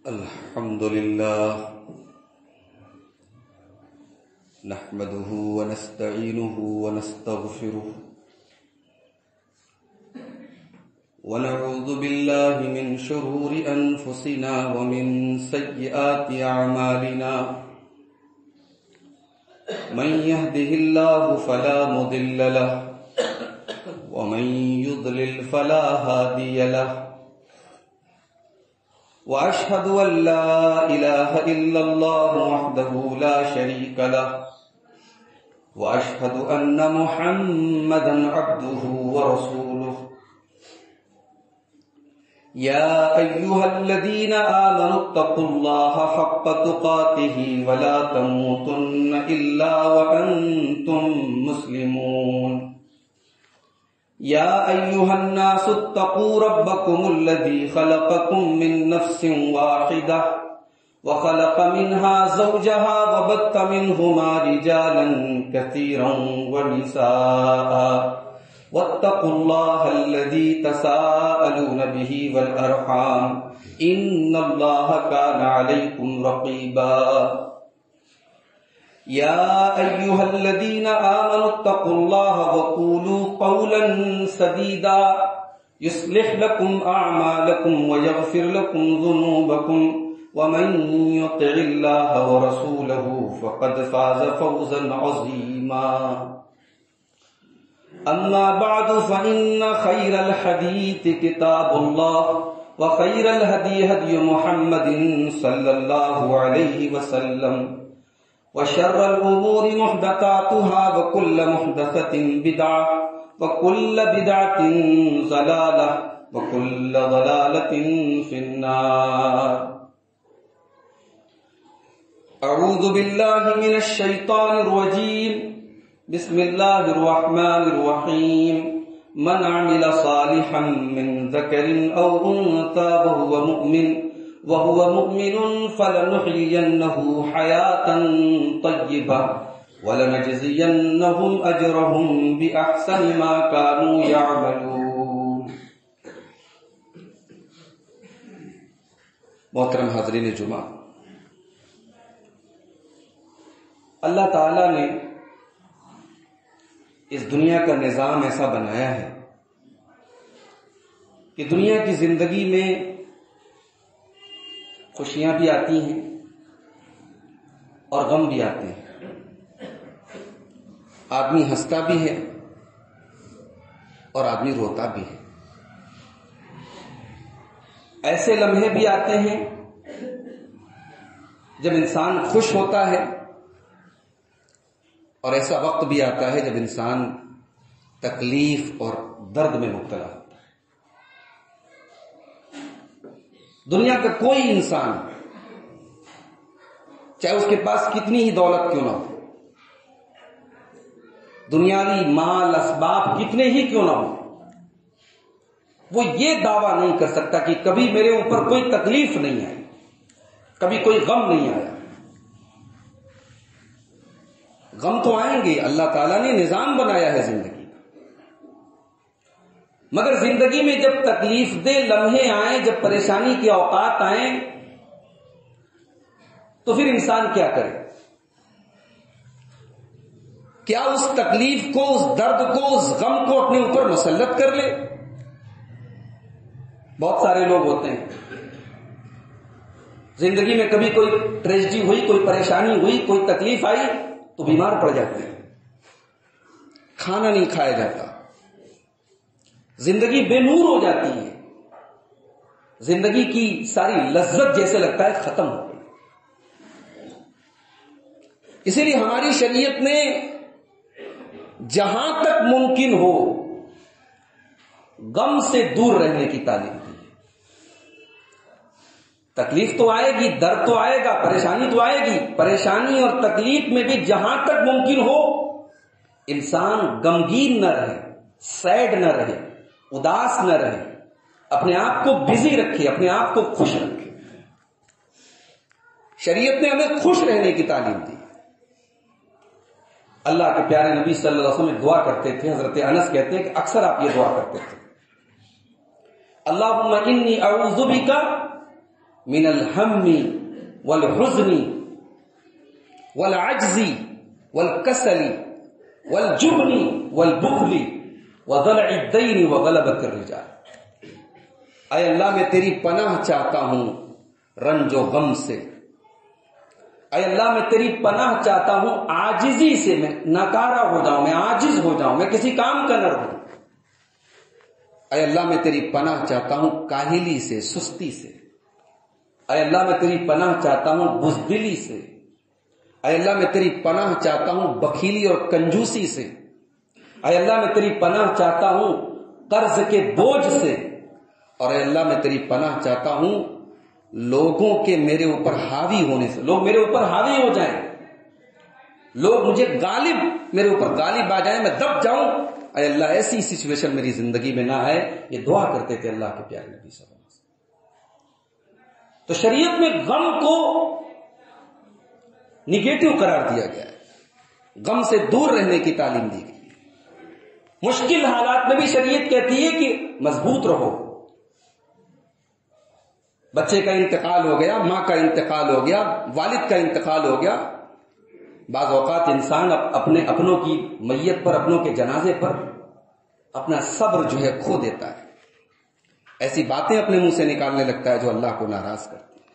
الحمد لله نحمده ونستعينه ونستغفره ونعوذ بالله من شرور أنفسنا ومن سيئات أعمالنا من يهده الله فلا مضل له ومن يضلل فلا هادي له وأشهد أن لا إله إلا الله وحده لا شريك له وأشهد أن محمدا عبده ورسوله يا أيها الذين آمنوا اتقوا الله حق تقاته ولا تموتن إلا وأنتم مسلمون يا أيها الناس اتقوا ربكم الذي خلقكم من نفس واحدة وخلق منها زوجها وبث منهما رجالا كثيرا ونساء واتقوا الله الذي تساءلون به والأرحام إن الله كان عليكم رقيبا يا أيها الذين آمنوا اتقوا الله وقولوا قولا سديدا يصلح لكم أعمالكم ويغفر لكم ذنوبكم ومن يطع الله ورسوله فقد فاز فوزا عظيما أما بعد فإن خير الحديث كتاب الله وخير الهدي هدي محمد صلى الله عليه وسلم وشر الأمور محدثاتها وكل محدثة بدعة وكل بدعة ضلالة وكل ضلالة في النار. أعوذ بالله من الشيطان الرجيم. بسم الله الرحمن الرحيم. من عمل صالحا من ذكر أو أنثى وهو مؤمن فلنحيينه حياة طيبة ولنجزينهم أجرهم بأحسن ما كانوا يعملون. محترم حاضرین جمعہ، اللہ تعالی نے اس دنیا کا نظام ایسا بنایا ہے کہ دنیا کی زندگی میں خوشیاں بھی آتی ہیں اور غم بھی آتے ہیں. آدمی ہنستا بھی ہے اور آدمی روتا بھی ہے. ایسے لمحے بھی آتے ہیں جب انسان خوش ہوتا ہے اور ایسا وقت بھی آتا ہے جب انسان تکلیف اور درد میں مبتلا ہوتا ہے. دنیا کا کوئی انسان چاہے اس کے پاس کتنی ہی دولت کیوں نہ ہو، دنیاوی مال اسباب کتنے ہی کیوں نہ ہو، وہ یہ دعویٰ نہیں کر سکتا کہ کبھی میرے اوپر کوئی تکلیف نہیں آئی، کبھی کوئی غم نہیں آیا. غم تو آئیں گے، اللہ تعالیٰ نے نظام بنایا ہے زندگی، مگر زندگی میں جب تکلیف دہ لمحے آئیں، جب پریشانی کے اوقات آئیں، تو پھر انسان کیا کرے؟ کیا اس تکلیف کو، اس درد کو، اس غم کو اپنے اوپر مسلط کر لے؟ بہت سارے لوگ ہوتے ہیں زندگی میں کبھی کوئی ٹریجڈی ہوئی، کوئی پریشانی ہوئی، کوئی تکلیف آئی تو بیمار پڑ جاتے ہیں، کھانا نہیں کھایا جاتا، زندگی بے نور ہو جاتی ہے، زندگی کی ساری لذت جیسے لگتا ہے ختم ہو گئی. اسی لیے ہماری شریعت نے جہاں تک ممکن ہو غم سے دور رہنے کی تعلیم دی ہے. تکلیف تو آئے گی، درد تو آئے گا، پریشانی تو آئے گی، پریشانی اور تکلیف میں بھی جہاں تک ممکن ہو انسان غمگین نہ رہے، سیڈ نہ رہے، اداس نہ رہے، اپنے آپ کو بزی رکھے، اپنے آپ کو خوش رکھے. شریعت نے ہمیں خوش رہنے کی تعلیم دی. اللہ کے پیارے نبی صلی اللہ علیہ وسلم دعا کرتے تھے، حضرت انس کہتے ہیں کہ اکثر آپ یہ دعا کرتے تھے، اللہم انی اعوذ بک من الهم والحزن والعجز والکسل والجبن والبخل وضلع الدین وغلبۃ الرجال۔ اے اللہ میں تیری پناہ چاہتا ہوں رنج و غم سے، اے اللہ میں تیری پناہ چاہتا ہوں عاجزی سے، میں ناکارہ ہو جاؤں، میں عاجز ہو جاؤں، میں کسی کام کا نہ رہوں۔ اے اللہ میں تیری پناہ چاہتا ہوں کاہلی سے، سستی سے، اے اللہ میں تیری پناہ چاہتا ہوں بزدلی سے، اے اللہ میں تیری پناہ چاہتا ہوں بخیلی اور کنجوسی سے، اے اللہ میں تیری پناہ چاہتا ہوں قرض کے بوجھ سے، اور اے اللہ میں تیری پناہ چاہتا ہوں لوگوں کے میرے اوپر حاوی ہونے سے، لوگ میرے اوپر حاوی ہو جائیں، لوگ مجھے میرے اوپر غالب آ جائیں، میں دب جاؤں۔ اے اللہ ایسی سچویشن میری زندگی میں نہ آئے۔ یہ دعا کرتے تھے اللہ کے پیارے نبی صلی اللہ علیہ وسلم۔ تو شریعت میں غم کو نگیٹو قرار دیا گیا ہے، غم سے دور رہنے کی تعلیم دی گئی ہے۔ مشکل حالات میں بھی شریعت کہتی ہے کہ مضبوط رہو۔ بچے کا انتقال ہو گیا، ماں کا انتقال ہو گیا، والد کا انتقال ہو گیا، بعض اوقات انسان اپنوں کی میت پر، اپنوں کے جنازے پر اپنا صبر جو ہے کھو دیتا ہے، ایسی باتیں اپنے منہ سے نکالنے لگتا ہے جو اللہ کو ناراض کرتی ہے۔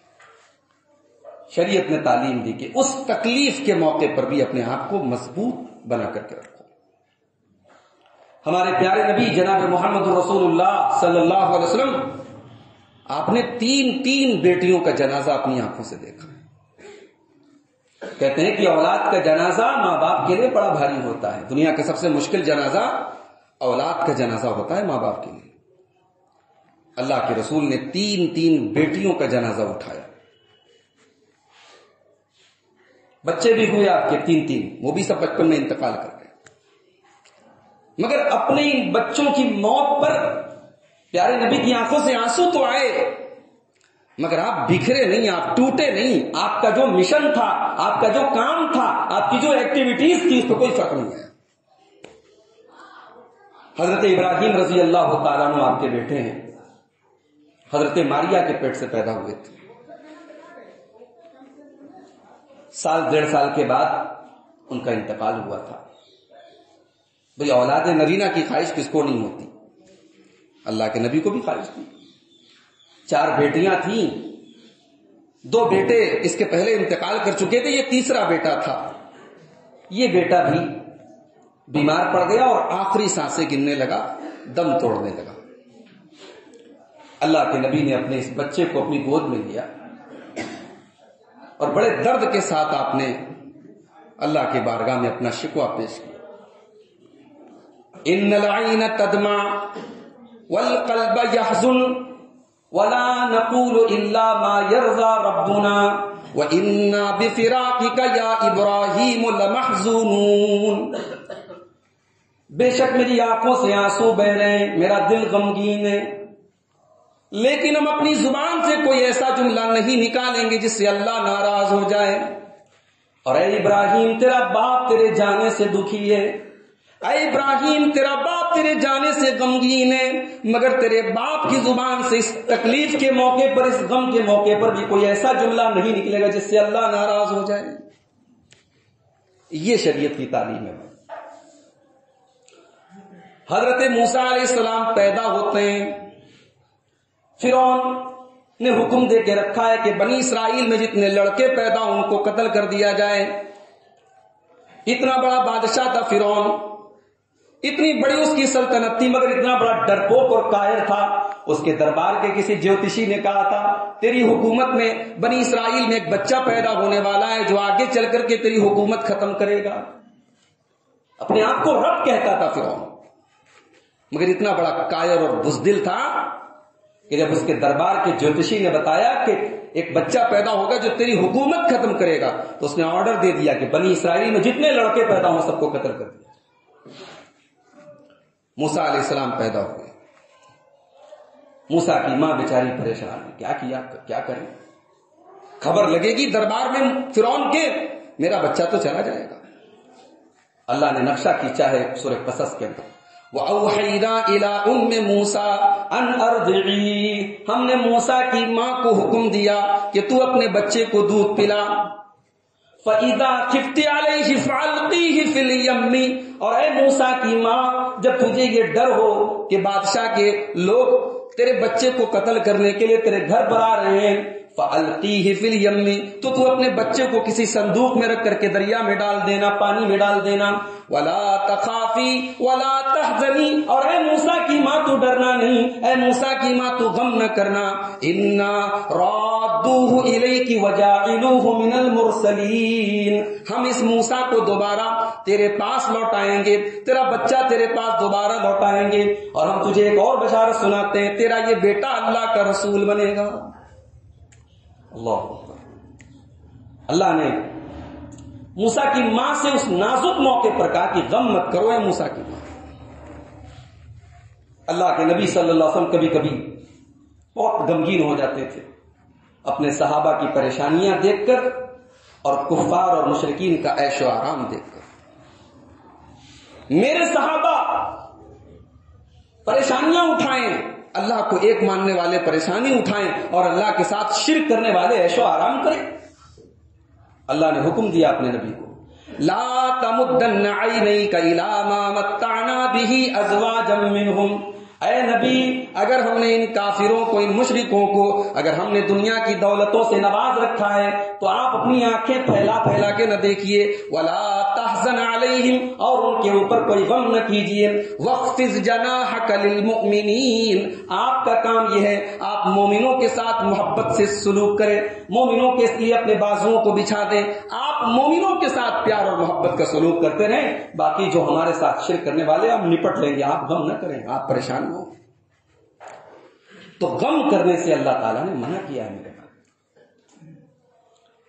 شریعت نے تعلیم دی کہ اس تکلیف کے موقع پر بھی اپنے آپ کو مضبوط بنا کر کے رکھو۔ ہمارے پیارے نبی جناب محمد رسول اللہ صلی اللہ علیہ وسلم، آپ نے تین بیٹیوں کا جنازہ اپنی آنکھوں سے دیکھا۔ کہتے ہیں کہ اولاد کا جنازہ ماں باپ کے لیے بڑا بھاری ہوتا ہے۔ دنیا کا سب سے مشکل جنازہ اولاد کا جنازہ ہوتا ہے ماں باپ کے لیے۔ اللہ کے رسول نے تین بیٹیوں کا جنازہ اٹھایا۔ بچے بھی ہوئے آپ کے تین، وہ بھی سب بچپن میں انتقال کر گئے، مگر اپنے ان بچوں کی موت پر پیارے نبی کی آنکھوں سے آنسو تو آئے، مگر آپ بکھرے نہیں، آپ ٹوٹے نہیں۔ آپ کا جو مشن تھا، آپ کا جو کام تھا، آپ کی جو ایکٹیویٹیز تھی، اس پہ کوئی فرق نہیں ہے۔ حضرت ابراہیم رضی اللہ تعالیٰ عنہ آپ کے بیٹے ہیں، حضرت ماریا کے پیٹ سے پیدا ہوئے تھے۔ سال 1.5 سال کے بعد ان کا انتقال ہوا تھا۔ بھئی اولاد نرینہ کی خواہش کس کو نہیں ہوتی؟ اللہ کے نبی کو بھی خواہش تھی۔ 4 بیٹیاں تھیں، 2 بیٹے اس کے پہلے انتقال کر چکے تھے، یہ تیسرا بیٹا تھا۔ یہ بیٹا بھی بیمار پڑ گیا اور آخری سانسیں گننے لگا، دم توڑنے لگا۔ اللہ کے نبی نے اپنے اس بچے کو اپنی گود میں لیا اور بڑے درد کے ساتھ آپ نے اللہ کے بارگاہ میں اپنا شکوہ پیش کیا۔ ان العین تدمع والقلب يحزن ولا نقول الا ما يرضى ربنا وانا بفراقك يا ابراہیم لمحزونون۔ بے شک میری آنکھوں سے آنسو بہ رہے ہیں، میرا دل غمگین ہے، لیکن ہم اپنی زبان سے کوئی ایسا جملہ نہیں نکالیں گے جس سے اللہ ناراض ہو جائے۔ اور اے ابراہیم، تیرا باپ تیرے جانے سے دکھی ہے، اے ابراہیم تیرا باپ تیرے جانے سے غمگین ہے، مگر تیرے باپ کی زبان سے اس تکلیف کے موقع پر، اس غم کے موقع پر بھی کوئی ایسا جملہ نہیں نکلے گا جس سے اللہ ناراض ہو جائے۔ یہ شریعت کی تعلیم ہے۔ حضرت موسیٰ علیہ السلام پیدا ہوتے ہیں، فرعون نے حکم دے کے رکھا ہے کہ بنی اسرائیل میں جتنے لڑکے پیدا ہوں ان کو قتل کر دیا جائے۔ اتنا بڑا بادشاہ تھا فرعون، اتنی بڑی اس کی سلطنت تھی، مگر اتنا بڑا ڈرپوک اور قاہر تھا۔ اس کے دربار کے کسی جیوتشی نے کہا تھا تیری حکومت میں بنی اسرائیل میں ایک بچہ پیدا ہونے والا ہے جو آگے چل کر کے تیری حکومت ختم کرے گا۔ اپنے آپ کو رب کہتا تھا فرعون، مگر اتنا بڑا قاہر اور بزدل تھا کہ جب اس کے دربار کے جیوتشی نے بتایا کہ ایک بچہ پیدا ہوگا جو تیری حکومت ختم کرے گا، تو اس نے آرڈر دے دیا کہ بنی اسرائیل میں جتنے لڑکے پیدا ہوں سب کو قتل کر دیا۔ موسیٰ علیہ السلام پیدا ہوئے، موسیٰ کی ماں بیچاری پریشان ہے، کیا کریں؟ خبر لگے گی دربار میں فرعون کے، میرا بچہ تو چلا جائے گا۔ اللہ نے نقشہ کھینچا ہے سورہ قصص کے اندر، وَأَوْحَيْنَا إِلَىٰ أُمِّ مُوسَىٰ أَنْ أَرْضِعِيهِ، ہم نے موسیٰ کی ماں کو حکم دیا کہ تو اپنے بچے کو دودھ پلا. فَإِذَا خِفْتِ عَلَيْهِ فَأَلْقِيهِ فِي الْيَمِّ، اور اے موسیٰ کی ماں جب تجھے یہ ڈر ہو کہ بادشاہ کے لوگ تیرے بچے کو قتل کرنے کے لیے تیرے گھر پر آ رہے ہیں، فَأَلْقِيهِ فِي الْيَمِّ، تو اپنے بچے کو کسی صندوق میں رکھ کر کے دریا میں ڈال دینا، پانی میں ڈال دینا. وَلَا تَخَافِي وَلَا تَحْزَنِي، اور اے موسیٰ کی ماں تو ڈرنا نہیں، اے موسیٰ کی ماں تو غم نہ کرنا. إِنَّا رَادُّوهُ إِلَيْكِ وَجَاعِلُوهُ مِنَ الْمُرْسَلِينَ، ہم اس موسیٰ کو دوبارہ تیرے پاس لوٹائیں گے، تیرا بچہ تیرے پاس دوبارہ لوٹائیں گے، اور ہم تجھے ایک اور بشارت سناتے ہیں، تیرا یہ بیٹا اللہ کا رسول بنے گا. اللہ نے موسیٰ کی ماں سے اس نازک موقع پر کہا کہ غم مت کرو اے موسیٰ کی ماں. اللہ کے نبی صلی اللہ علیہ وسلم کبھی کبھی بہت غمگین ہو جاتے تھے اپنے صحابہ کی پریشانیاں دیکھ کر اور کفار اور مشرکین کا عیش و آرام دیکھ کر. میرے صحابہ پریشانیاں اٹھائیں، اللہ کو ایک ماننے والے پریشانی اٹھائیں، اور اللہ کے ساتھ شرک کرنے والے عیش و آرام کریں. اللہ نے حکم دیا اپنے نبی کو، لا تمدن عینیک الی ما متعنا به ازواجا منهم، اے نبی اگر ہم نے ان کافروں کو، ان مشرکوں کو اگر ہم نے دنیا کی دولتوں سے نواز رکھا ہے تو آپ اپنی آنکھیں پھیلا پھیلا کے نہ دیکھیے. ولا تحزن علیہم، اور ان کے اوپر کوئی غم نہ کیجیے. واخفض جناحک للمؤمنین، آپ کا کام یہ ہے آپ مومنوں کے ساتھ محبت سے سلوک کریں، مومنوں کے لیے اپنے بازوؤں کو بچھا دیں. آپ مومنوں کے ساتھ پیار اور محبت کا سلوک کرتے رہیں، باقی جو ہمارے ساتھ شرک کرنے والے ہم نپٹ لیں گے، آپ غم نہ کریں، آپ پریشان ہو. تو غم کرنے سے اللہ تعالیٰ نے منع کیا ہے. میرے بھائی،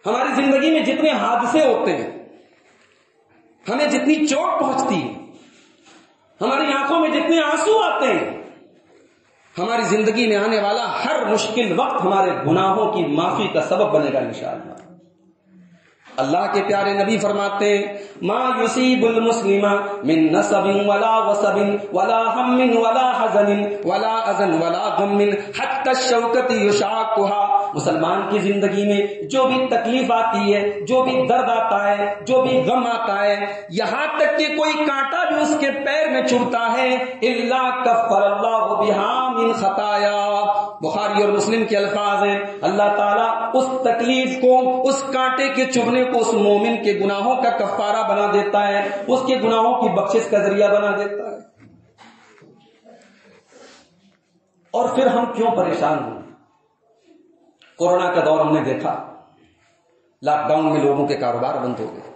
ہماری زندگی میں جتنے حادثے ہوتے ہیں، ہمیں جتنی چوٹ پہنچتی ہے، ہماری آنکھوں میں جتنے آنسو آتے ہیں، ہماری زندگی میں آنے والا ہر مشکل وقت ہمارے گناہوں کی معافی کا سبب بنے گا انشاءاللہ. اللہ کے پیارے نبی فرماتے ہیں، ما یصیب المسلم من نصب ولا وصب ولا ہم ولا حزن ولا اذن ولا غم حتى الشوکۃ یشاقها، مسلمان کی زندگی میں جو بھی تکلیف آتی ہے، جو بھی درد آتا ہے، جو بھی غم آتا ہے، یہاں تک کہ کوئی کانٹا بھی اس کے پیر میں چبھتا ہے، الا کفر اللہ بها من خطایا، بخاری اور مسلم کے الفاظ ہیں، اللہ تعالیٰ اس تکلیف کو، اس کانٹے کے چبھنے کو اس مومن کے گناہوں کا کفارہ بنا دیتا ہے، اس کے گناہوں کی بخشش کا ذریعہ بنا دیتا ہے. اور پھر ہم کیوں پریشان ہوئے؟ کورونا کا دور ہم نے دیکھا، لاک ڈاؤن میں لوگوں کے کاروبار بند ہو گئے،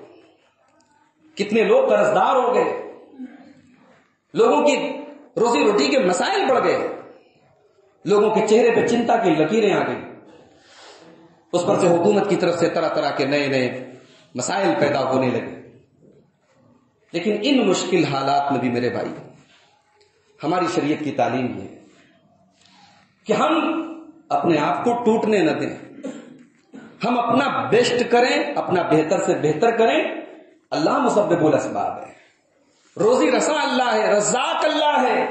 کتنے لوگ قرضدار ہو گئے، لوگوں کی روزی روٹی کے مسائل بڑھ گئے، لوگوں کے چہرے پہ چنتا کی لکیریں آ گئی، اس پر سے حکومت کی طرف سے طرح طرح کے نئے نئے مسائل پیدا ہونے لگے. لیکن ان مشکل حالات میں بھی میرے بھائی ہماری شریعت کی تعلیم ہے کہ ہم اپنے آپ کو ٹوٹنے نہ دیں، ہم اپنا بیسٹ کریں، اپنا بہتر سے بہتر کریں. اللہ مسبب الاسباب ہے، روزی رساں اللہ ہے، رزاق اللہ ہے.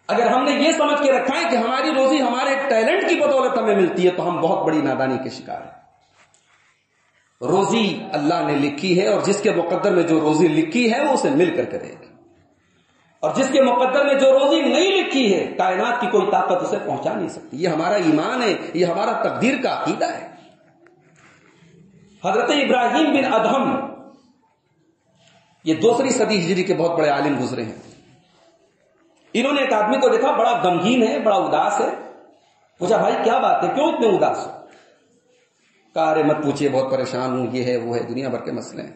اگر ہم نے یہ سمجھ کے رکھا ہے کہ ہماری روزی ہمارے ٹیلنٹ کی بدولت ہمیں ملتی ہے تو ہم بہت بڑی نادانی کے شکار ہیں. روزی اللہ نے لکھی ہے، اور جس کے مقدر میں جو روزی لکھی ہے وہ اسے مل کر کرے گا، اور جس کے مقدر میں جو روزی نہیں لکھی ہے کائنات کی کوئی طاقت اسے پہنچا نہیں سکتی. یہ ہمارا ایمان ہے، یہ ہمارا تقدیر کا عقیدہ ہے. حضرت ابراہیم بن ادہم، یہ 2 صدی ہجری کے بہت بڑے عالم گزرے ہیں. انہوں نے ایک آدمی کو دیکھا بڑا غمگین ہے، بڑا اداس ہے. پوچھا بھائی کیا بات ہے، کیوں اتنے اداس ہو؟ کہا ارے مت پوچھئے، بہت پریشان ہوں، یہ ہے وہ ہے، دنیا بھر کے مسئلے ہیں.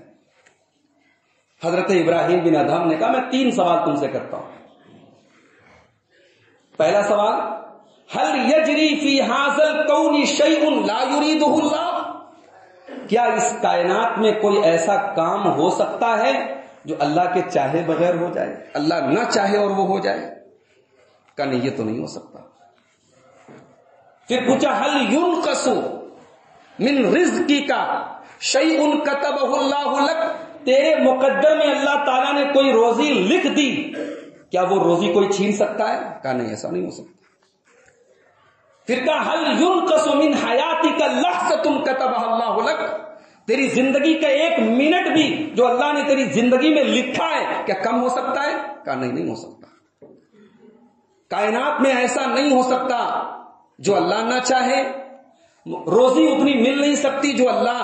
حضرت ابراہیم بن ادہم نے کہا میں 3 سوال تم سے کرتا ہوں. پہلا سوال، هل یجری فی هذا الکون شیء لا یریدہ اللہ، کیا اس کائنات میں کوئی ایسا کام ہو سکتا ہے جو اللہ کے چاہے بغیر ہو جائے، اللہ نہ چاہے اور وہ ہو جائے؟ کہا نہیں، یہ تو نہیں ہو سکتا. پھر پوچھا هل ينقص من رزقک شیء کتبہ اللہ لک، تیرے مقدر میں اللہ تعالیٰ نے کوئی روزی لکھ دی کیا وہ روزی کوئی چھین سکتا ہے؟ کہا نہیں، ایسا نہیں ہو سکتا. پھر کہا هل ينقص من حیاتک لحظۃ کتبها اللہ لک، تیری زندگی کا ایک منٹ بھی جو اللہ نے تیری زندگی میں لکھا ہے کیا کم ہو سکتا ہے؟ کہا نہیں، نہیں ہو سکتا. کائنات میں ایسا نہیں ہو سکتا جو اللہ نہ چاہے. روزی اتنی مل نہیں سکتی جو اللہ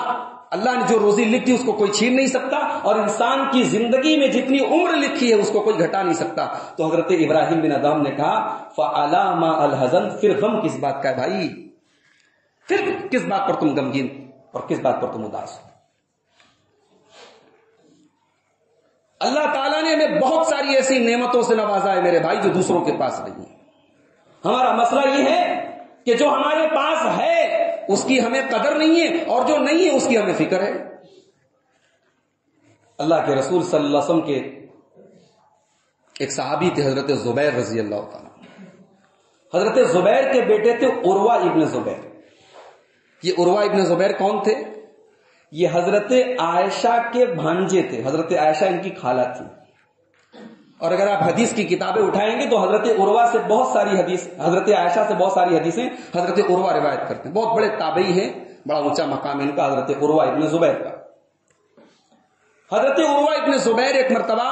نے جو روزی لکھی اس کو کوئی چھین نہیں سکتا، اور انسان کی زندگی میں جتنی عمر لکھی ہے اس کو کوئی گھٹا نہیں سکتا. تو حضرت ابراہیم بن ادم نے کہا فَعَلَى مَا الْحَزَنُ، پھر غم کس بات کا ہے بھائی؟ پھر کس بات پر تم غمگین اور کس بات پر تم اداس ہو؟ اللہ تعالیٰ نے ہمیں بہت ساری ایسی نعمتوں سے نوازا ہے میرے بھائی جو دوسروں کے پاس نہیں ہے. ہمارا مسئلہ یہ ہے کہ جو ہمارے پاس ہے اس کی ہمیں قدر نہیں ہے، اور جو نہیں ہے اس کی ہمیں فکر ہے. اللہ کے رسول صلی اللہ علیہ وسلم کے ایک صحابی تھے حضرت زبیر رضی اللہ تعالیٰ. حضرت زبیر کے بیٹے تھے عروہ ابن زبیر. یہ عروہ ابن زبیر کون تھے؟ یہ حضرت عائشہ کے بھانجے تھے. حضرت عائشہ ان کی خالہ تھی. اور اگر آپ حدیث کی کتابیں اٹھائیں گے تو حضرت عروہ سے بہت ساری حدیث، حضرت عائشہ سے بہت ساری حدیثیں حضرت عروہ روایت کرتے ہیں. بہت بڑے تابعی ہیں، بڑا اونچا مقام ان کا حضرت عروہ ابن زبیر کا. حضرت عروہ ابن زبیر ایک مرتبہ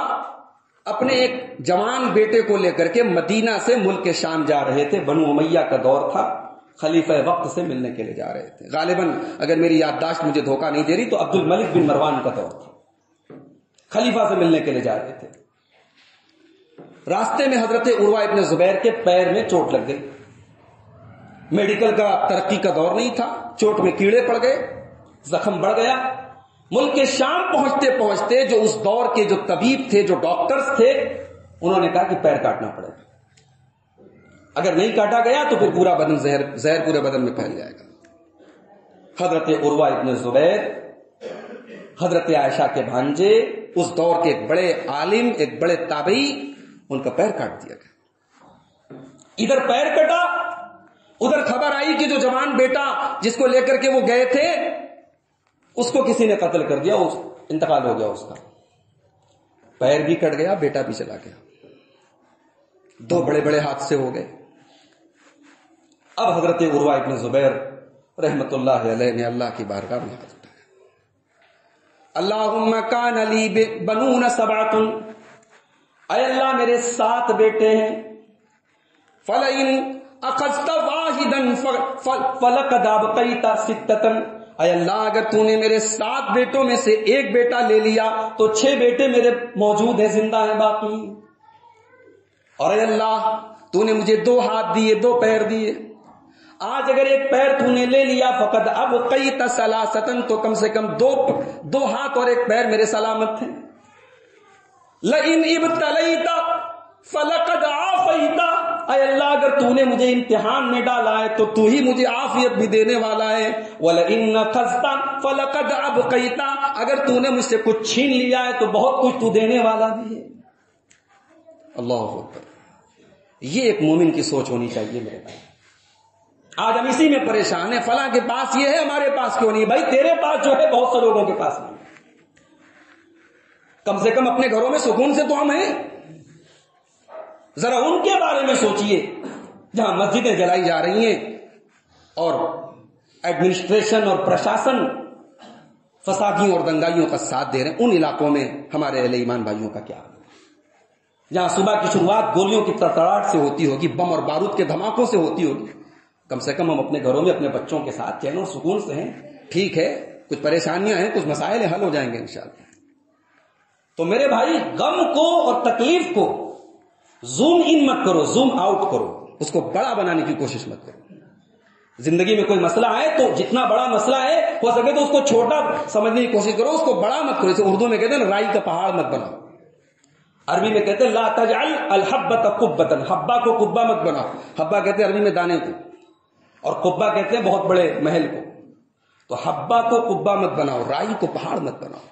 اپنے ایک جوان بیٹے کو لے کر کے مدینہ سے ملک شام جا رہے تھے. بنو امیہ کا دور تھا، خلیفہ وقت سے ملنے کے لیے جا رہے تھے. غالباً اگر میری یادداشت مجھے دھوکہ نہیں دے رہی تو عبد الملک بن مروان کا دور تھا. خلیفہ سے ملنے کے لیے جا رہے تھے. راستے میں حضرت عروہ ابن زبیر کے پیر میں چوٹ لگ گئی. میڈیکل کا ترقی کا دور نہیں تھا، چوٹ میں کیڑے پڑ گئے، زخم بڑھ گیا. ملک کے شام پہنچتے پہنچتے جو اس دور کے جو طبیب تھے، جو ڈاکٹرز تھے، انہوں نے کہا کہ پیر کاٹنا پڑے گا. اگر نہیں کاٹا گیا تو پھر پورا بدن زہر پورے بدن میں پھیل جائے گا. حضرت عروہ ابن زبیر، حضرت عائشہ کے بھانجے، اس دور کے ایک بڑے عالم، ایک بڑے تابعی، ان کا پیر کاٹ دیا گیا. ادھر پیر کٹا، ادھر خبر آئی کہ جو جوان بیٹا جس کو لے کر کے وہ گئے تھے اس کو کسی نے قتل کر دیا، انتقال ہو گیا. اس کا پیر بھی کٹ گیا، بیٹا بھی چلا گیا. دو بڑے بڑے حادثے ہو گئے. اب حضرت عروہ ابن زبیر رحمت اللہ علیہ نے اللہ کی بارگاہ میں ہاتھ اٹھایا. اللہم کان لی بنون سبعۃ، اے اللہ میرے 7 بیٹے ہیں. فلئن اخذت واحدا فلقد ابقیت 6، اے اللہ اگر تو نے میرے 7 بیٹوں میں سے ایک بیٹا لے لیا تو 6 بیٹے میرے موجود ہیں، زندہ ہیں باقی. اور اے اللہ تو نے مجھے 2 ہاتھ دیے، 2 پیر دیے، آج اگر ایک پیر تو نے لے لیا فقد ابقیت 3، تو کم سے کم 2 ہاتھ اور ایک پیر میرے سلامت ہیں. لئن ابتلیت فلقد عافیت، اے اللہ اگر تو نے مجھے امتحان میں ڈالا ہے تو تو ہی مجھے عافیت بھی دینے والا ہے. ولئن اخذت فلقد ابقیت، اگر تو نے مجھ سے کچھ چھین لیا ہے تو بہت کچھ تو دینے والا بھی ہے. اللہ اکبر. یہ ایک مومن کی سوچ ہونی چاہیے میرے بھائی. آج ہم اسی میں پریشان ہیں، فلاں کے پاس یہ ہے ہمارے پاس کیوں نہیں. بھائی تیرے پاس جو ہے بہت سے لوگوں کے پاس نہیں. کم سے کم اپنے گھروں میں سکون سے تو ہم ہیں. ذرا ان کے بارے میں سوچئے جہاں مسجدیں جلائی جا رہی ہیں اور ایڈمنسٹریشن اور پرشاسن فسادیوں اور دنگائیوں کا ساتھ دے رہے ہیں. ان علاقوں میں ہمارے اہل ایمان بھائیوں کا کیا؟ جہاں صبح کی شروعات گولیوں کی تڑتڑاہٹ سے ہوتی ہوگی، بم اور بارود کے دھماکوں سے ہوتی ہوگی، کم سے کم ہم اپنے گھروں میں اپنے بچوں کے ساتھ چین اور سکون سے ہیں. ٹھیک ہے کچھ پریشانیاں ہیں، کچھ مسائل ہیں، حل ہو جائیں گے انشاءاللہ. تو میرے بھائی غم کو اور تکلیف کو زوم ان مت کرو، زوم آؤٹ کرو، اس کو بڑا بنانے کی کوشش مت کرو. زندگی میں کوئی مسئلہ آئے تو جتنا بڑا مسئلہ ہے ہو سکے تو اس کو چھوٹا سمجھنے کی کوشش کرو، اس کو بڑا مت کرو. اسے اردو میں کہتے ہیں رائی کا پہاڑ مت بناؤ. عربی میں کہتے ہیں لا تجعل الحبۃ قبۃ، حبہ کو قبہ مت بناؤ. حبہ کہتے ہیں عربی میں دانے کو، اور قبہ کہتے ہیں بہت بڑے محل کو. تو حبہ کو قبہ مت بناؤ، رائی کو پہاڑ مت بناؤ.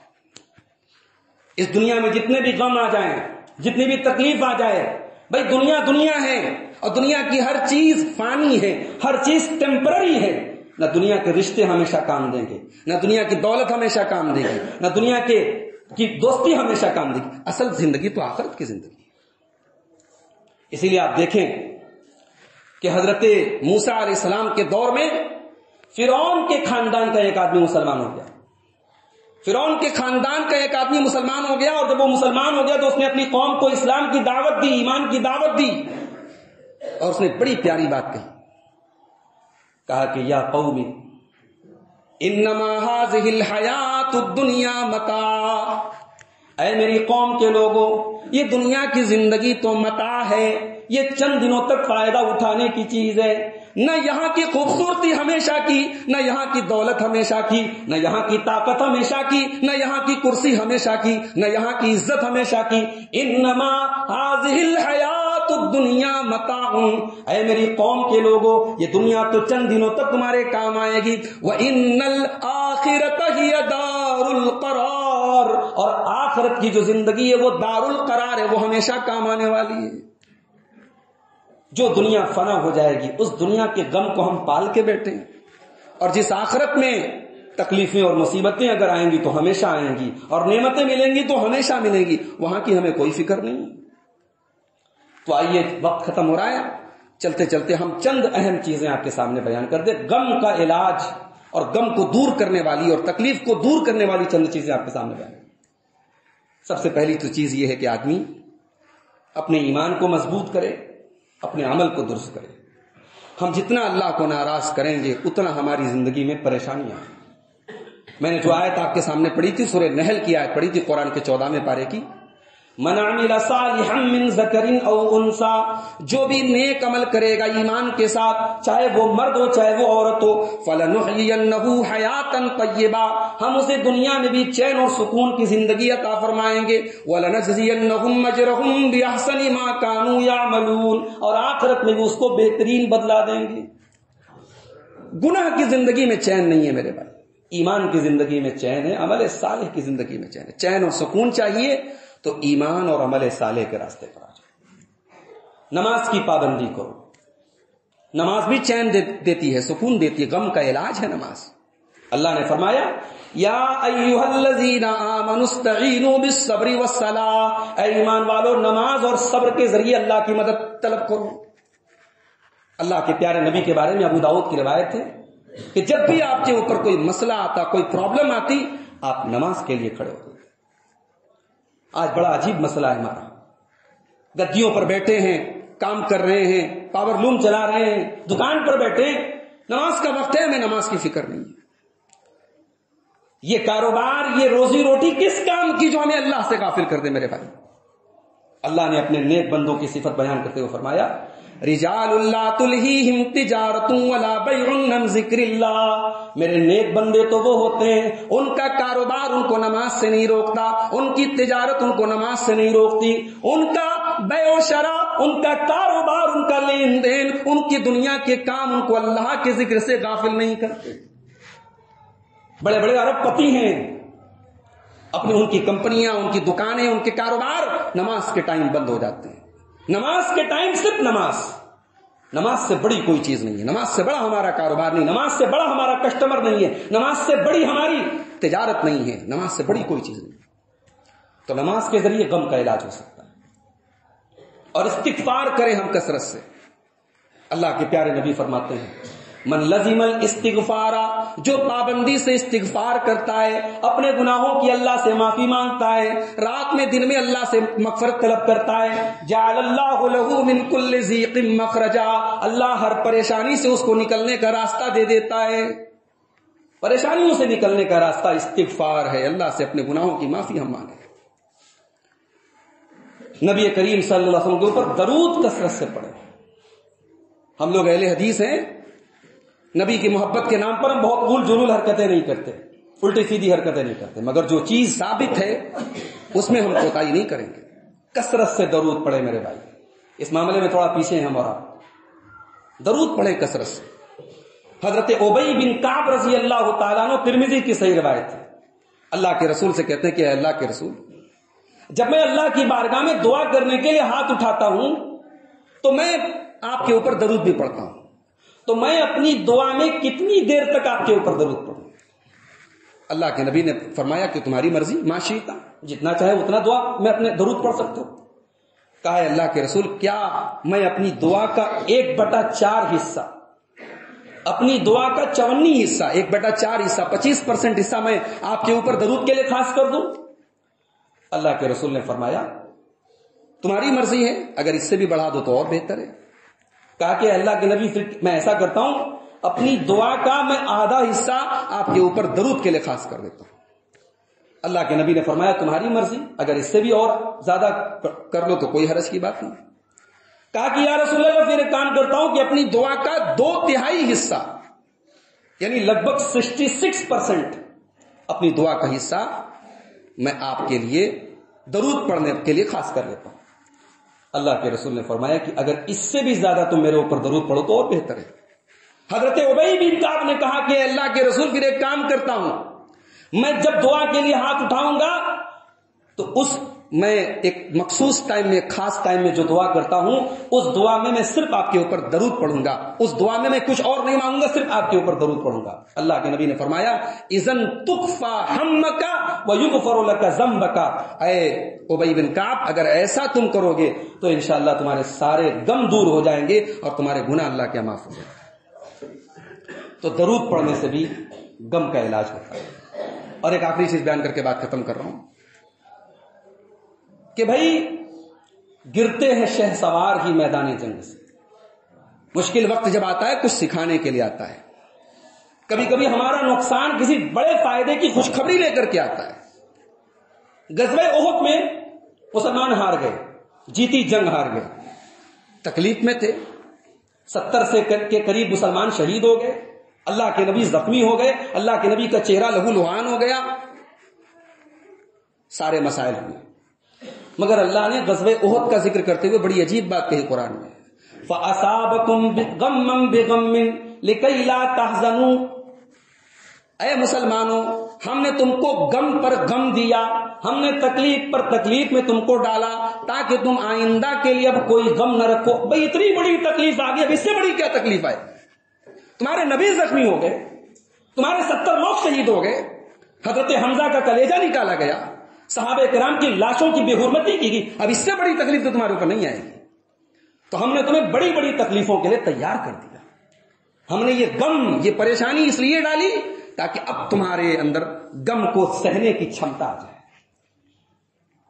اس دنیا میں جتنے بھی غم آ جائیں، جتنی بھی تکلیف آ جائے، بھائی دنیا ہے اور دنیا کی ہر چیز فانی ہے، ہر چیز ٹیمپرری ہے. نہ دنیا کے رشتے ہمیشہ کام دیں گے، نہ دنیا کی دولت ہمیشہ کام دے گی، نہ دنیا کی دوستی ہمیشہ کام دے گی. اصل زندگی تو آخرت کی زندگی. اسی لیے آپ دیکھیں کہ حضرت موسیٰ علیہ السلام کے دور میں فرعون کے خاندان کا ایک آدمی مسلمان ہو گیا. فرعون کے خاندان کا ایک آدمی مسلمان ہو گیا, اور جب وہ مسلمان ہو گیا تو اس نے اپنی قوم کو اسلام کی دعوت دی, ایمان کی دعوت دی, اور اس نے بڑی پیاری بات کہی. کہا کہ یا قوم انما هذه الحیات الدنیا متاع, اے میری قوم کے لوگوں, یہ دنیا کی زندگی تو متاع ہے, یہ چند دنوں تک فائدہ اٹھانے کی چیز ہے. نہ یہاں کی خوبصورتی ہمیشہ کی, نہ یہاں کی دولت ہمیشہ کی, نہ یہاں کی طاقت ہمیشہ کی, نہ یہاں کی کرسی ہمیشہ کی, نہ یہاں کی عزت ہمیشہ کی. انما هذه الحیات الدنیا متاع, اے میری قوم کے لوگوں, یہ دنیا تو چند دنوں تک تمہارے کام آئے گی. وَإِنَّ الْآخِرَةَ هِيَ دَارُ الْقَرَارِ, اور آخرت کی جو زندگی ہے وہ دار القرار ہے, وہ ہمیشہ کام آنے والی ہے. جو دنیا فنا ہو جائے گی اس دنیا کے غم کو ہم پال کے بیٹھے ہیں, اور جس آخرت میں تکلیفیں اور مصیبتیں اگر آئیں گی تو ہمیشہ آئیں گی, اور نعمتیں ملیں گی تو ہمیشہ ملیں گی, وہاں کی ہمیں کوئی فکر نہیں. تو آئیے, وقت ختم ہو رہا ہے, چلتے چلتے ہم چند اہم چیزیں آپ کے سامنے بیان کر دیں. غم کا علاج اور غم کو دور کرنے والی اور تکلیف کو دور کرنے والی چند چیزیں آپ کے سامنے بیان. سب سے پہلی تو چیز یہ ہے کہ آدمی اپنے ایمان کو مضبوط کرے, اپنے عمل کو درست کرے. ہم جتنا اللہ کو ناراض کریں گے اتنا ہماری زندگی میں پریشانیاں ہیں. میں نے جو آیت آپ کے سامنے پڑھی تھی, سورہ نحل کی آیت پڑھی تھی, قرآن کے 14ویں پارے کی. من عمل صالحا من ذکر او انثى, جو بھی نیک عمل کرے گا ایمان کے ساتھ, چاہے وہ مرد ہو چاہے وہ عورت ہو, فلنحيينه حیاتا طیبہ, ہم اسے دنیا میں بھی چین اور سکون کی زندگی عطا فرمائیں گے. ولنجزینهم اجرهم باحسن ما كانوا يعملون, اور آخرت میں بھی اس کو بہترین بدلہ دیں گے. گناہ کی زندگی میں چین نہیں ہے میرے بھائی, ایمان کی زندگی میں چین ہے, عمل صالح کی زندگی میں چین ہے. چین اور سکون چاہیے تو ایمان اور عمل صالح کے راستے پر آ جاؤ. نماز کی پابندی کرو, نماز بھی چین دیتی ہے, سکون دیتی ہے, غم کا علاج ہے نماز. اللہ نے فرمایا یا ایھا الذین آمنوا استعینوا بالصبر والصلاۃ, اے ایمان والو نماز اور صبر کے ذریعے اللہ کی مدد طلب کرو. اللہ کے پیارے نبی کے بارے میں ابو داؤد کی روایت ہے کہ جب بھی آپ کے اوپر کوئی مسئلہ آتا, کوئی پرابلم آتی, آپ نماز کے لیے کھڑے ہوتے. آج بڑا عجیب مسئلہ ہے ہمارا, گدیوں پر بیٹھے ہیں, کام کر رہے ہیں, پاور لوم چلا رہے ہیں, دکان پر بیٹھے ہیں, نماز کا وقت ہے, ہمیں نماز کی فکر نہیں ہے. یہ کاروبار, یہ روزی روٹی کس کام کی جو ہمیں اللہ سے غافل کر دے میرے بھائی. اللہ نے اپنے نیک بندوں کی صفت بیان کرتے ہوئے فرمایا رجال لا تلہیہم تجارت ولا بیع عن ذکر اللہ, میرے نیک بندے تو وہ ہوتے ہیں ان کا کاروبار ان کو نماز سے نہیں روکتا, ان کی تجارت ان کو نماز سے نہیں روکتی, ان کا بیع و شراء, ان کا کاروبار, ان کا لین دین, ان کی دنیا کے کام ان کو اللہ کے ذکر سے غافل نہیں کرتے. بڑے بڑے ارب پتی ہیں, اپنی ان کی کمپنیاں, ان کی دکانیں, ان کے کاروبار نماز کے ٹائم بند ہو جاتے ہیں. نماز کے ٹائم صرف نماز, نماز سے بڑی کوئی چیز نہیں ہے, نماز سے بڑا ہمارا کاروبار نہیں, نماز سے بڑا ہمارا کسٹمر نہیں ہے, نماز سے بڑی ہماری تجارت نہیں ہے, نماز سے بڑی کوئی چیز نہیں. تو نماز کے ذریعے غم کا علاج ہو سکتا ہے. اور استغفار کریں ہم کثرت سے. اللہ کے پیارے نبی فرماتے ہیں من لزم الاستغفار, جو پابندی سے استغفار کرتا ہے, اپنے گناہوں کی اللہ سے معافی مانگتا ہے, رات میں دن میں اللہ سے مغفرت طلب کرتا ہے, جعل اللہ له من كل ضيق مخرجا, اللہ ہر پریشانی سے اس کو نکلنے کا راستہ دے دیتا ہے. پریشانیوں سے نکلنے کا راستہ استغفار ہے, اللہ سے اپنے گناہوں کی معافی ہم مانگیں. نبی کریم صلی اللہ علیہ وسلم کے اوپر درود کثرت سے پڑھیں. ہم لوگ اہل حدیث ہیں, نبی کی محبت کے نام پر ہم بہت غول جلول حرکتیں نہیں کرتے, الٹی سیدھی حرکتیں نہیں کرتے, مگر جو چیز ثابت ہے اس میں ہم کوتاہی نہیں کریں گے. کثرت سے درود پڑھیں میرے بھائی, اس معاملے میں تھوڑا پیچھے ہیں ہم اور آپ. درود پڑھیں کثرت سے. حضرت ابی بن کعب رضی اللہ تعالیٰ عنہ, ترمذی کی صحیح روایت ہے, اللہ کے رسول سے کہتے ہیں کہ اللہ کے رسول, جب میں اللہ کی بارگاہ میں دعا کرنے کے لیے ہاتھ اٹھاتا ہوں تو میں آپ کے اوپر درود بھی پڑھتا ہوں, تو میں اپنی دعا میں کتنی دیر تک آپ کے اوپر درود پڑھوں؟ اللہ کے نبی نے فرمایا کہ تمہاری مرضی, ما شئت, جتنا چاہے اتنا دعا میں اپنے درود پڑھ سکتے ہو. کہا ہے اللہ کے رسول کیا میں اپنی دعا کا 1/4 حصہ، اپنی دعا کا 54 حصہ، 1/4 حصہ، 25% حصہ میں آپ کے اوپر درود کے لیے خاص کر دوں؟ اللہ کے رسول نے فرمایا تمہاری مرضی ہے، اگر اس سے بھی بڑھا دو تو اور بہتر ہے۔ کہا کہ اللہ کے نبی پھر میں ایسا کرتا ہوں اپنی دعا کا میں آدھا حصہ آپ کے اوپر درود کے لیے خاص کر دیتا ہوں۔ اللہ کے نبی نے فرمایا تمہاری مرضی، اگر اس سے بھی اور زیادہ کر لو تو کوئی حرج کی بات نہیں۔ کہا کہ یا رسول اللہ پھر ایک کام کرتا ہوں کہ اپنی دعا کا 2/3 حصہ یعنی لگ بھگ 66% اپنی دعا کا حصہ میں آپ کے لیے درود پڑھنے کے لیے خاص کر لیتا ہوں۔ اللہ کے رسول نے فرمایا کہ اگر اس سے بھی زیادہ تم میرے اوپر درود پڑھو تو اور بہتر ہے۔ حضرت ابی بن کعب نے کہا کہ اللہ کے رسول پھر ایک کام کرتا ہوں، میں جب دعا کے لیے ہاتھ اٹھاؤں گا تو میں ایک مخصوص ٹائم میں، خاص ٹائم میں جو دعا کرتا ہوں اس دعا میں صرف آپ کے اوپر درود پڑھوں گا، اس دعا میں کچھ اور نہیں مانگوں گا، صرف آپ کے اوپر درود پڑھوں گا۔ اللہ کے نبی نے فرمایا اذن تکفی ہمک ویغفر لک ذنبک، اے ابی بن کعب اگر ایسا تم کرو گے تو انشاءاللہ تمہارے سارے غم دور ہو جائیں گے اور تمہارے گناہ اللہ کے معاف ہو جائیں گے۔ تو درود پڑھنے سے بھی غم کا علاج ہوتا ہے۔ اور ایک آخری چیز بیان کر کے بات ختم کر رہا ہوں کہ بھائی گرتے ہیں شہ سوار ہی میدان جنگ سے۔ مشکل وقت جب آتا ہے کچھ سکھانے کے لیے آتا ہے، کبھی کبھی ہمارا نقصان کسی بڑے فائدے کی خوشخبری لے کر کے آتا ہے۔ غزوہ احد میں مسلمان ہار گئے، جیتی جنگ ہار گئے، تکلیف میں تھے، 70 کے قریب مسلمان شہید ہو گئے، اللہ کے نبی زخمی ہو گئے، اللہ کے نبی کا چہرہ لہو لہان ہو گیا، سارے مسائل ہوئے۔ مگر اللہ نے غزوہ احد کا ذکر کرتے ہوئے بڑی عجیب بات کہی قرآن میں، فَأَصَابَكُمْ غَمًّا بِغَمٍّ لِكَيْ لَا تَحْزَنُوا، اے مسلمانوں ہم نے تم کو غم پر غم دیا، ہم نے تکلیف پر تکلیف میں تم کو ڈالا تاکہ تم آئندہ کے لیے اب کوئی غم نہ رکھو۔ بھئی اتنی بڑی تکلیف آ گئی، اب اس سے بڑی کیا تکلیف آئے؟ تمہارے نبی زخمی ہو گئے، تمہارے 70 لوگ شہید ہو گئے، حضرت حمزہ کا کلیجہ نکالا گیا، صحابہ کرام کی لاشوں کی بے حرمتی کی گئی، اب اس سے بڑی تکلیف تو تمہارے اوپر نہیں آئے گی۔ تو ہم نے تمہیں بڑی بڑی تکلیفوں کے لیے تیار کر دیا، ہم نے یہ غم، یہ پریشانی اس لیے ڈالی تاکہ اب تمہارے اندر غم کو سہنے کی چھمتا آ جائے۔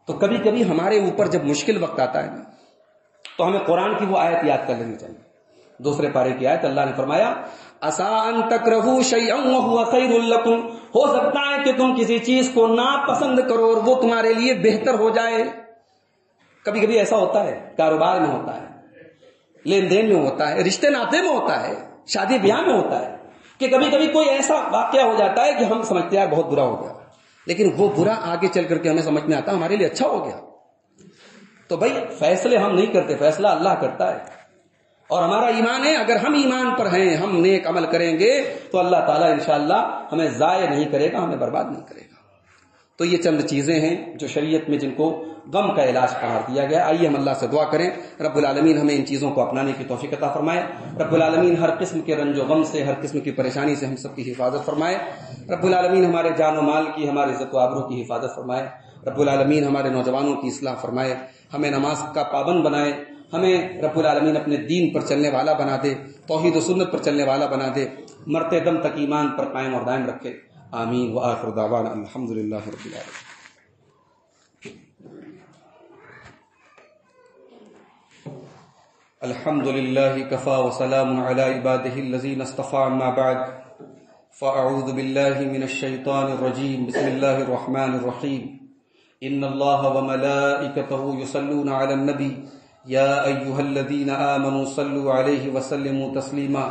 تو کبھی کبھی ہمارے اوپر جب مشکل وقت آتا ہے نا تو ہمیں قرآن کی وہ آیت یاد کر لینی چاہیے، 2 پارے کی آیت۔ اللہ نے فرمایا عسیٰ ان تکرہوا شیئا وہو خیر لکم، ہو سکتا ہے کہ تم کسی چیز کو ناپسند کرو اور وہ تمہارے لیے بہتر ہو جائے۔ کبھی کبھی ایسا ہوتا ہے، کاروبار میں ہوتا ہے، لین دین میں ہوتا ہے، رشتے ناطے میں ہوتا ہے، شادی بیاہ میں ہوتا ہے کہ کبھی کبھی کوئی ایسا واقعہ ہو جاتا ہے کہ ہم سمجھتے ہیں بہت برا ہو گیا، لیکن وہ برا آگے چل کر کے ہمیں سمجھ میں آتا ہمارے لیے اچھا ہو گیا۔ تو بھائی فیصلے ہم نہیں کرتے، فیصلہ اللہ کرتا ہے، اور ہمارا ایمان ہے اگر ہم ایمان پر ہیں، ہم نیک عمل کریں گے تو اللہ تعالیٰ انشاءاللہ ہمیں ضائع نہیں کرے گا، ہمیں برباد نہیں کرے گا۔ تو یہ چند چیزیں ہیں جو شریعت میں جن کو غم کا علاج قرار دیا گیا۔ آئیے ہم اللہ سے دعا کریں رب العالمین ہمیں ان چیزوں کو اپنانے کی توفیق عطا فرمائے، رب العالمین ہر قسم کے رنج و غم سے، ہر قسم کی پریشانی سے ہم سب کی حفاظت فرمائے، رب العالمین ہمارے جان و مال کی، ہمارے عزت و آبرو کی حفاظت فرمائے، رب العالمین ہمارے نوجوانوں کی اصلاح فرمائے، ہمیں نماز کا پابند بنائے، ہمیں رب العالمین اپنے دین پر چلنے والا بنا دے، توحید و سنت پر چلنے والا بنا دے، مرتے دم تک ایمان پر قائم اور دائم رکھے، آمین۔ وآخر دعوانا الحمدللہ رب العالمین۔ الحمد للہ کفا وسلام علی عباده الذین اصطفى، اما بعد فاعوذ باللہ من الشیطان الرجیم، بسم اللہ الرحمن الرحیم، ان اللہ وملائکتہ یصلون علی النبی یا ایہا الذین آمنوا صلوا علیہ وسلموا تسلیما،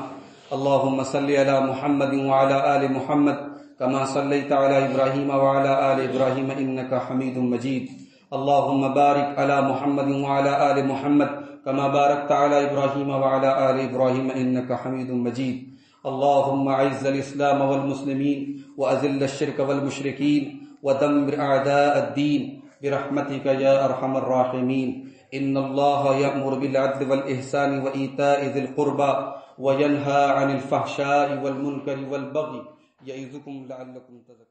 اللہم صل علی محمد وعلی آل محمد کما صلیت علی ابراہیم وعلی آل ابراہیم انک حمید مجید، اللہم بارک علی محمد وعلی آل محمد كما باركت على إبراهيم وعلى آل إبراهيم إنك حميد مجيد، اللهم أعز الإسلام والمسلمين وأذل الشرك والمشركين ودمر أعداء الدين برحمتك يا أرحم الراحمين، إن الله يأمر بالعدل والإحسان وإيتاء ذي القربى وينهى عن الفحشاء والمنكر والبغي يعظكم لعلكم تذكرون۔